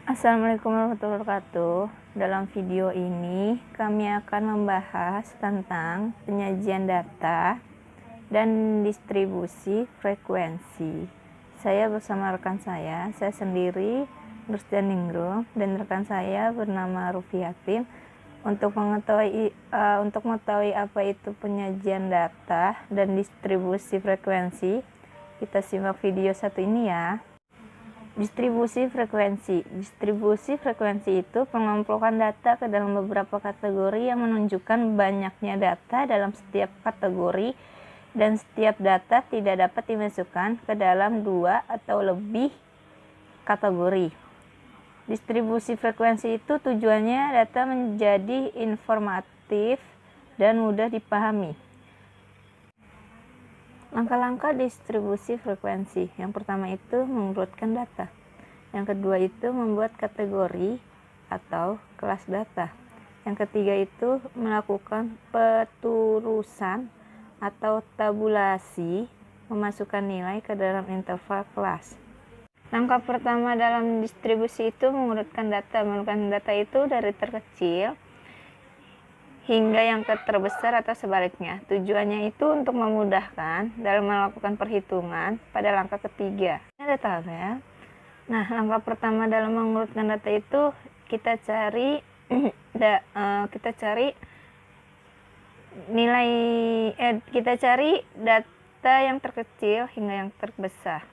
Assalamualaikum warahmatullahi wabarakatuh. Dalam video ini kami akan membahas tentang penyajian data dan distribusi frekuensi. Saya bersama rekan saya sendiri Nurstian Ningrum, dan rekan saya bernama Rufiatin. Untuk mengetahui apa itu penyajian data dan distribusi frekuensi, kita simak video satu ini ya. Distribusi frekuensi itu pengumpulan data ke dalam beberapa kategori yang menunjukkan banyaknya data dalam setiap kategori, dan setiap data tidak dapat dimasukkan ke dalam dua atau lebih kategori. Distribusi frekuensi itu tujuannya data menjadi informatif dan mudah dipahami. Langkah-langkah distribusi frekuensi. Yang pertama itu mengurutkan data. Yang kedua itu membuat kategori atau kelas data. Yang ketiga itu melakukan peturusan atau tabulasi, memasukkan nilai ke dalam interval kelas. Langkah pertama dalam distribusi itu mengurutkan data. Mengurutkan data itu dari terkecil hingga yang terbesar atau sebaliknya. Tujuannya itu untuk memudahkan dalam melakukan perhitungan pada langkah ketiga. Ini ada tabel. Nah, langkah pertama dalam mengurutkan data itu kita cari data yang terkecil hingga yang terbesar.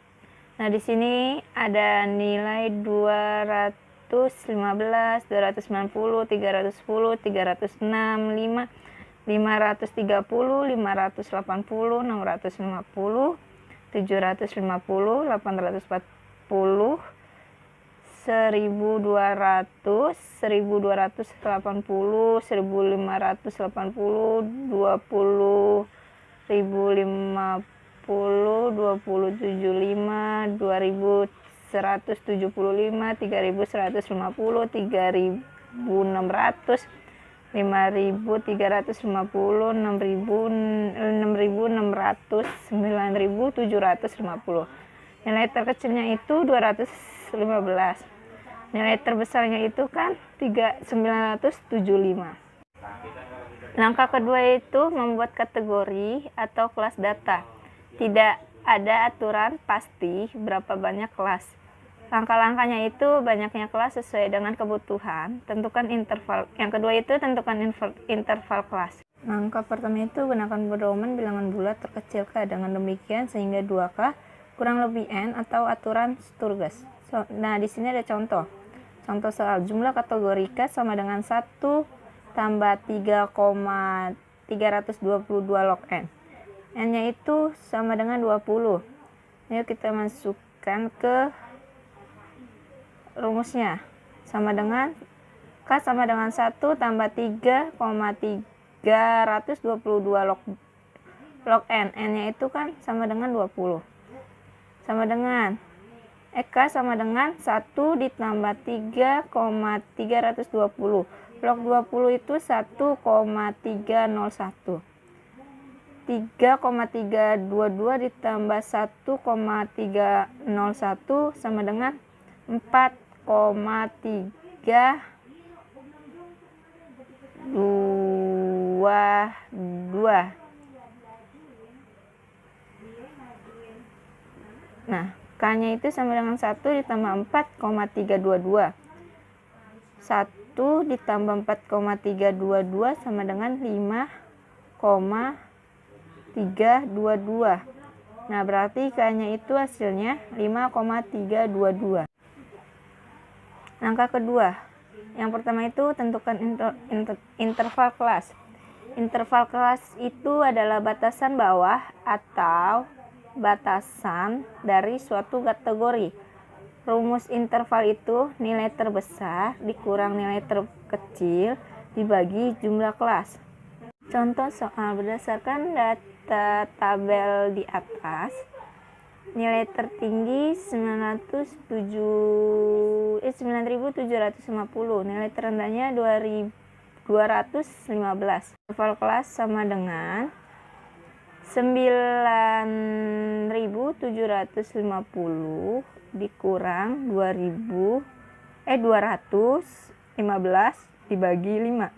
Nah, di sini ada nilai 215, 290, 310, 306, 530, 580, 650, 750, 840, 1200, 1280, 1580, 20, 1050, 2075, 2175, 3150, 3600, 5350, 6600, 9750. Nilai terkecilnya itu 215. Nilai terbesarnya itu kan 3975. Langkah kedua itu membuat kategori atau kelas data. Tidak ada aturan pasti berapa banyak kelas. Langkah-langkahnya itu banyaknya kelas sesuai dengan kebutuhan. Tentukan interval. Yang kedua itu tentukan interval kelas. Langkah pertama itu gunakan pedoman bilangan bulat terkecil K. Dengan demikian sehingga 2K kurang lebih N atau aturan Sturges. Nah, di sini ada contoh. Contoh soal jumlah kategori K sama dengan 1 tambah 3,322 log N. N-nya itu sama dengan 20. Yuk kita masukkan ke rumusnya. Sama dengan K sama dengan 1 tambah 3,322 log N. N-nya itu kan sama dengan 20. Sama dengan K sama dengan 1 ditambah 3,320. Log 20 itu 1,301. 3,322 ditambah 1,301 sama dengan 4,322. Nah, K-nya itu sama dengan 1 ditambah 4,322. 1 ditambah 4,322 sama dengan 5,322. Nah, berarti K-nya itu hasilnya 5,322. Langkah kedua. Yang pertama itu tentukan interval kelas. Interval kelas itu adalah batasan bawah atau batasan dari suatu kategori. Rumus interval itu nilai terbesar dikurang nilai terkecil dibagi jumlah kelas. Contoh soal berdasarkan data tabel di atas, nilai tertinggi 9.750, nilai terendahnya 215. Interval kelas sama dengan 9.750 dikurang 2000 215 dibagi 5.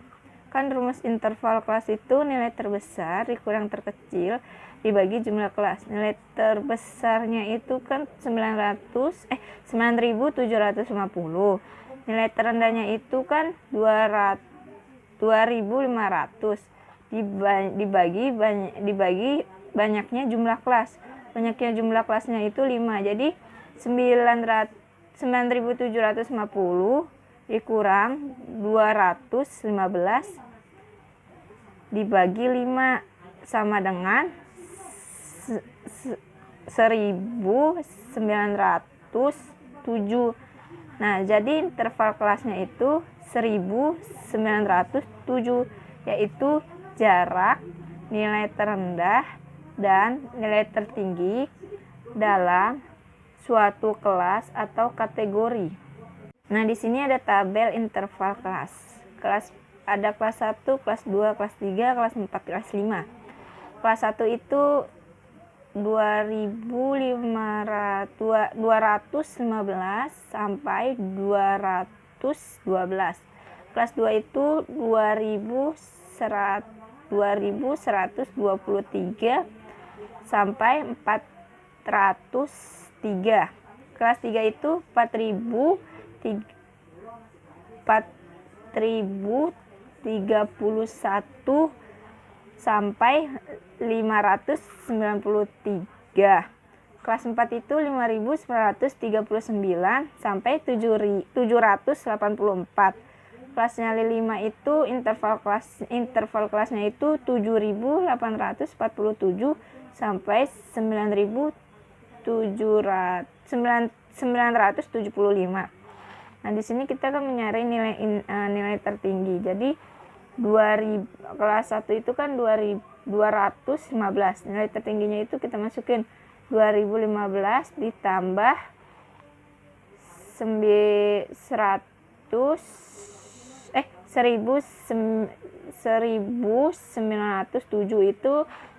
Kan rumus interval kelas itu nilai terbesar dikurang terkecil dibagi jumlah kelas. Nilai terbesarnya itu kan 9750. Nilai terendahnya itu kan 2500 dibagi banyaknya jumlah kelas. Banyaknya jumlah kelasnya itu 5. Jadi 9750 dikurang 215 dibagi 5 sama dengan 1907. Nah, jadi interval kelasnya itu 1907, yaitu jarak nilai terendah dan nilai tertinggi dalam suatu kelas atau kategori. Nah, di sini ada tabel interval kelas. Ada kelas 1, kelas 2, kelas 3, kelas 4, kelas 5. Kelas 1 itu 215 sampai 212. Kelas 2 itu 2123 sampai 403. Kelas 3 itu 4031 sampai 593. Kelas 4 itu 5939 sampai 784. Kelasnya 5 itu interval kelasnya itu 7847 sampai 975. Nah, di sini kita akan mencari nilai tertinggi. Jadi 2000 kelas 1 itu kan 215. Nilai tertingginya itu kita masukin 2015 ditambah 1907 itu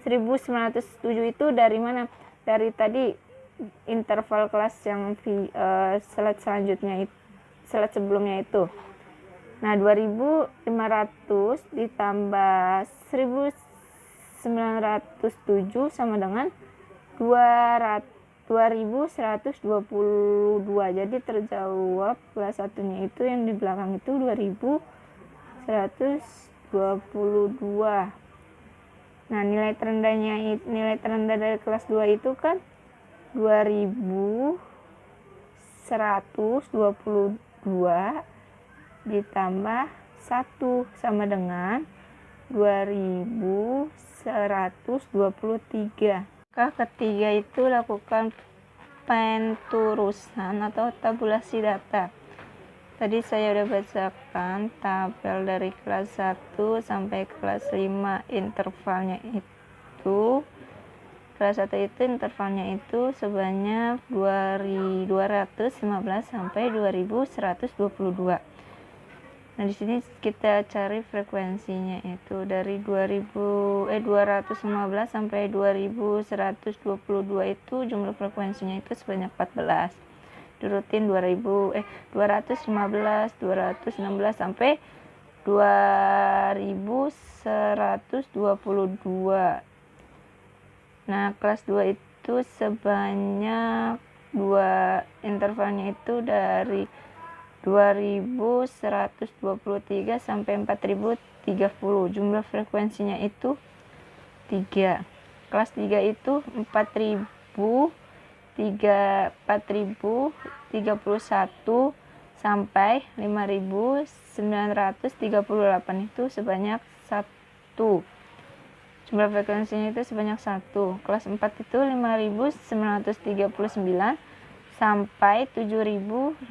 1907 itu dari mana? Dari tadi interval kelas yang slide sebelumnya itu. Nah, 2500 ditambah 1907 sama dengan 2122. Jadi terjawab kelas satunya itu yang di belakang itu 2122. Nah, nilai terendah dari kelas 2 itu kan 2122 ditambah 1 sama dengan 2123. Langkah ketiga itu lakukan penturusan atau tabulasi data. Tadi saya udah bacakan tabel dari kelas 1 sampai kelas 5 intervalnya itu. Kelas 1 itu intervalnya itu sebanyak 2215 sampai 2122. Nah, di sini kita cari frekuensinya itu dari 215 sampai 2122 itu jumlah frekuensinya itu sebanyak 14. Dirutin 215, 216 sampai 2122. Nah, kelas 2 itu sebanyak intervalnya itu dari 2123 sampai 4030. Jumlah frekuensinya itu 3. Kelas 3 itu 4031 sampai 5938 itu sebanyak 1. Jumlah frekuensinya itu sebanyak 1. Kelas 4 itu 5939 sampai 7846.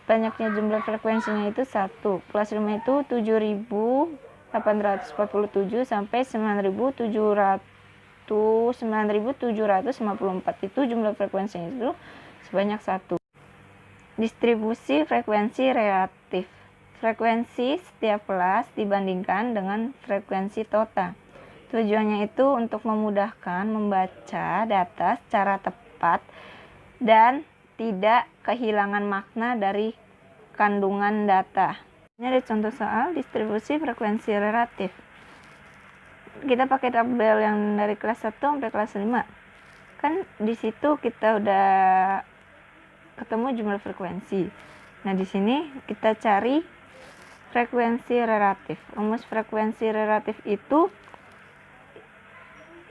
Banyaknya jumlah frekuensinya itu 1. Kelas 5 itu 7847 sampai 9754. Itu jumlah frekuensinya itu sebanyak 1. Distribusi frekuensi relatif. Frekuensi setiap kelas dibandingkan dengan frekuensi total. Tujuannya itu untuk memudahkan membaca data secara tepat dan tidak kehilangan makna dari kandungan data. Ini ada contoh soal distribusi frekuensi relatif. Kita pakai tabel yang dari kelas 1 sampai kelas 5. Kan di situ kita udah ketemu jumlah frekuensi. Nah, di sini kita cari frekuensi relatif. Rumus frekuensi relatif itu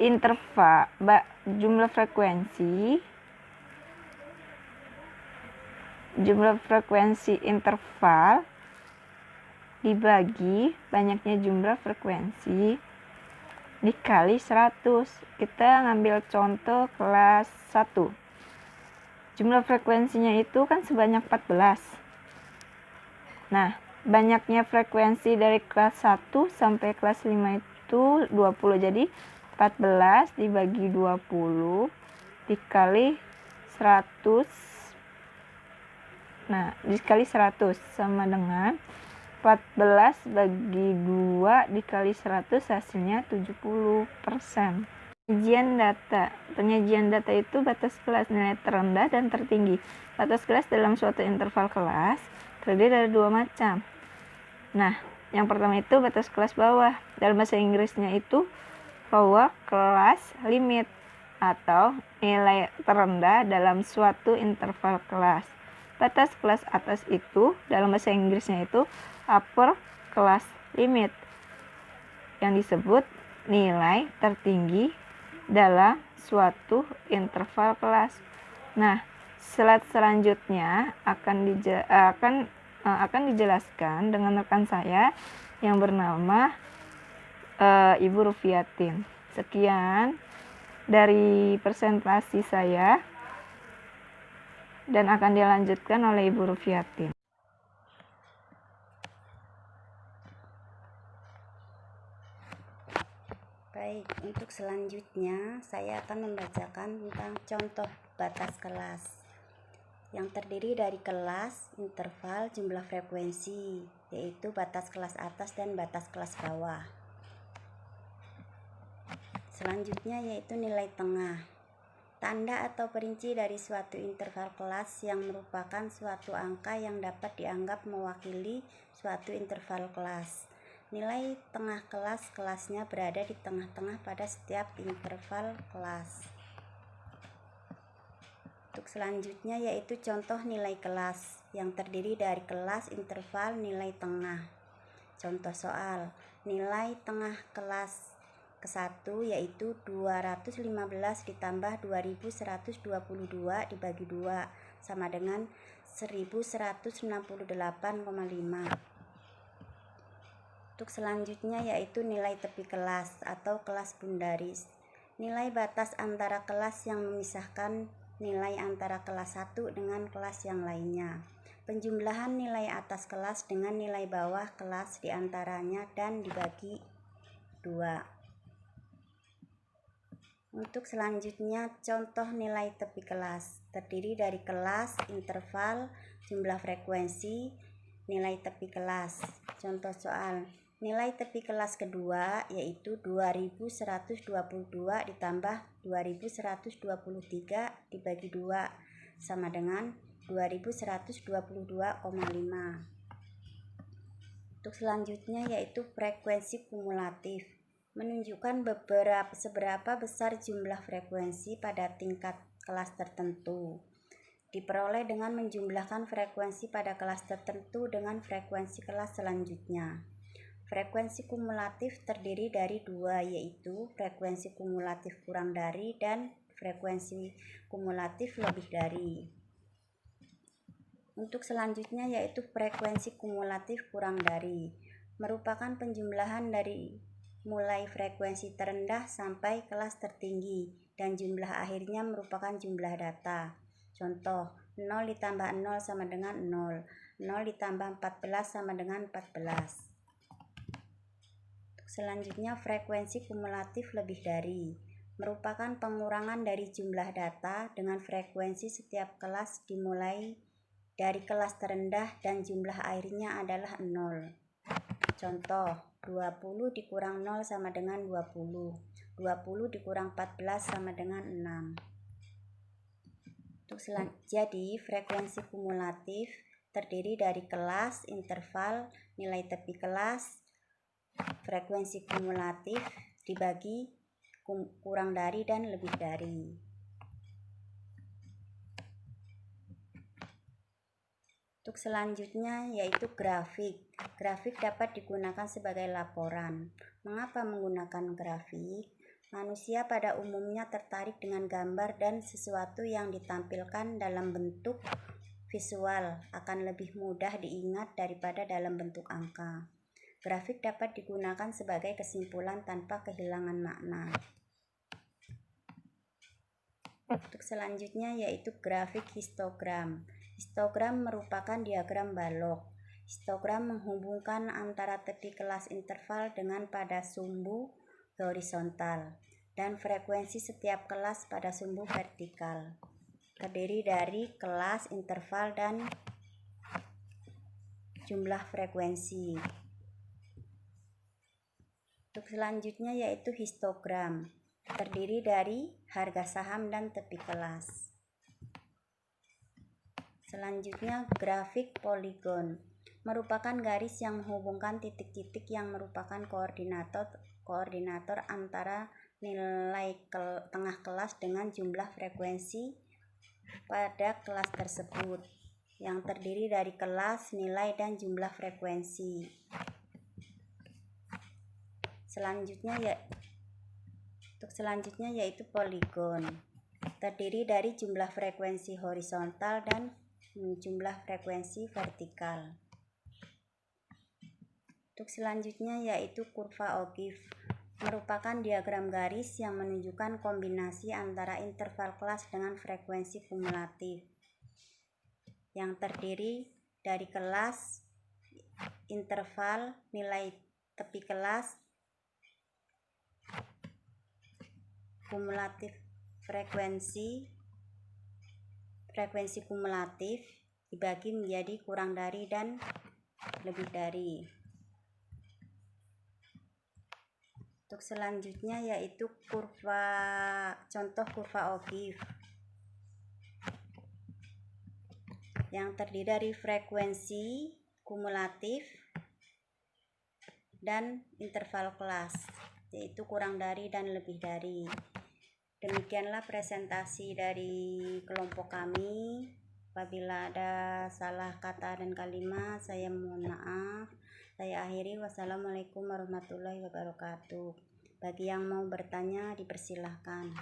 interval jumlah frekuensi interval dibagi banyaknya jumlah frekuensi dikali 100. Kita ngambil contoh kelas 1. Jumlah frekuensinya itu kan sebanyak 14. Nah, banyaknya frekuensi dari kelas 1 sampai kelas 5 itu 20. Jadi 14 dibagi 20 dikali 100. Nah, dikali 100 sama dengan 14 bagi 2 dikali 100, hasilnya 70%. Penyajian data itu batas kelas nilai terendah dan tertinggi. Batas kelas dalam suatu interval kelas terdiri dari 2 macam. Nah, yang pertama itu batas kelas bawah. Dalam bahasa Inggrisnya itu lower class limit atau nilai terendah dalam suatu interval kelas. Batas kelas atas itu dalam bahasa Inggrisnya itu upper class limit yang disebut nilai tertinggi dalam suatu interval kelas. Nah, slide selanjutnya akan dijelaskan dengan rekan saya yang bernama Ibu Rufiatin. Sekian dari presentasi saya dan akan dilanjutkan oleh Ibu Rufiatin. Baik, untuk selanjutnya saya akan membacakan tentang contoh batas kelas yang terdiri dari kelas, interval, jumlah frekuensi, yaitu batas kelas atas dan batas kelas bawah. Selanjutnya yaitu nilai tengah. Tanda atau perinci dari suatu interval kelas yang merupakan suatu angka yang dapat dianggap mewakili suatu interval kelas. Nilai tengah kelasnya berada di tengah-tengah pada setiap interval kelas. Untuk selanjutnya yaitu contoh nilai kelas yang terdiri dari kelas, interval, nilai tengah. Contoh soal, nilai tengah kelas ke-1 yaitu 215 ditambah 2122 dibagi 2 sama dengan 1168,5. Untuk selanjutnya yaitu nilai tepi kelas atau kelas bundaris. Nilai batas antara kelas yang memisahkan nilai antara kelas 1 dengan kelas yang lainnya. Penjumlahan nilai atas kelas dengan nilai bawah kelas diantaranya dan dibagi 2. Untuk selanjutnya contoh nilai tepi kelas terdiri dari kelas, interval, jumlah frekuensi, nilai tepi kelas. Contoh soal, nilai tepi kelas kedua yaitu 2122 ditambah 2123 dibagi 2 sama dengan 2122,5. Untuk selanjutnya yaitu frekuensi kumulatif, menunjukkan seberapa besar jumlah frekuensi pada tingkat kelas tertentu. Diperoleh dengan menjumlahkan frekuensi pada kelas tertentu dengan frekuensi kelas selanjutnya. Frekuensi kumulatif terdiri dari 2, yaitu frekuensi kumulatif kurang dari dan frekuensi kumulatif lebih dari. Untuk selanjutnya yaitu frekuensi kumulatif kurang dari, merupakan penjumlahan dari mulai frekuensi terendah sampai kelas tertinggi dan jumlah akhirnya merupakan jumlah data. Contoh, 0 ditambah 0 sama dengan 0, 0 ditambah 14 sama dengan 14. Selanjutnya frekuensi kumulatif lebih dari, merupakan pengurangan dari jumlah data dengan frekuensi setiap kelas dimulai dari kelas terendah dan jumlah akhirnya adalah 0. Contoh, 20 dikurang 0 sama dengan 20, 20 dikurang 14 sama dengan 6. Jadi frekuensi kumulatif terdiri dari kelas, interval, nilai tepi kelas. Frekuensi kumulatif dibagi kurang dari dan lebih dari. Untuk selanjutnya yaitu grafik. Grafik dapat digunakan sebagai laporan. Mengapa menggunakan grafik? Manusia pada umumnya tertarik dengan gambar dan sesuatu yang ditampilkan dalam bentuk visual akan lebih mudah diingat daripada dalam bentuk angka. Grafik dapat digunakan sebagai kesimpulan tanpa kehilangan makna. Untuk selanjutnya yaitu grafik histogram. Histogram merupakan diagram balok. Histogram menghubungkan antara tepi kelas interval dengan pada sumbu horizontal dan frekuensi setiap kelas pada sumbu vertikal. Terdiri dari kelas, interval, dan jumlah frekuensi. Untuk selanjutnya yaitu histogram. Terdiri dari harga saham dan tepi kelas. Selanjutnya grafik poligon. Merupakan garis yang menghubungkan titik-titik yang merupakan koordinator antara nilai tengah kelas dengan jumlah frekuensi pada kelas tersebut, yang terdiri dari kelas, nilai, dan jumlah frekuensi. Selanjutnya yaitu poligon. Terdiri dari jumlah frekuensi horizontal dan jumlah frekuensi vertikal. Untuk selanjutnya yaitu kurva O'Keefe. Merupakan diagram garis yang menunjukkan kombinasi antara interval kelas dengan frekuensi kumulatif, yang terdiri dari kelas, interval, nilai tepi kelas, kumulatif frekuensi kumulatif dibagi menjadi kurang dari dan lebih dari. Untuk selanjutnya yaitu contoh kurva O'Keefe yang terdiri dari frekuensi kumulatif dan interval kelas, yaitu kurang dari dan lebih dari. Demikianlah presentasi dari kelompok kami. Apabila ada salah kata dan kalimat, saya mohon maaf. Saya akhiri. Wassalamualaikum warahmatullahi wabarakatuh. Bagi yang mau bertanya, dipersilahkan.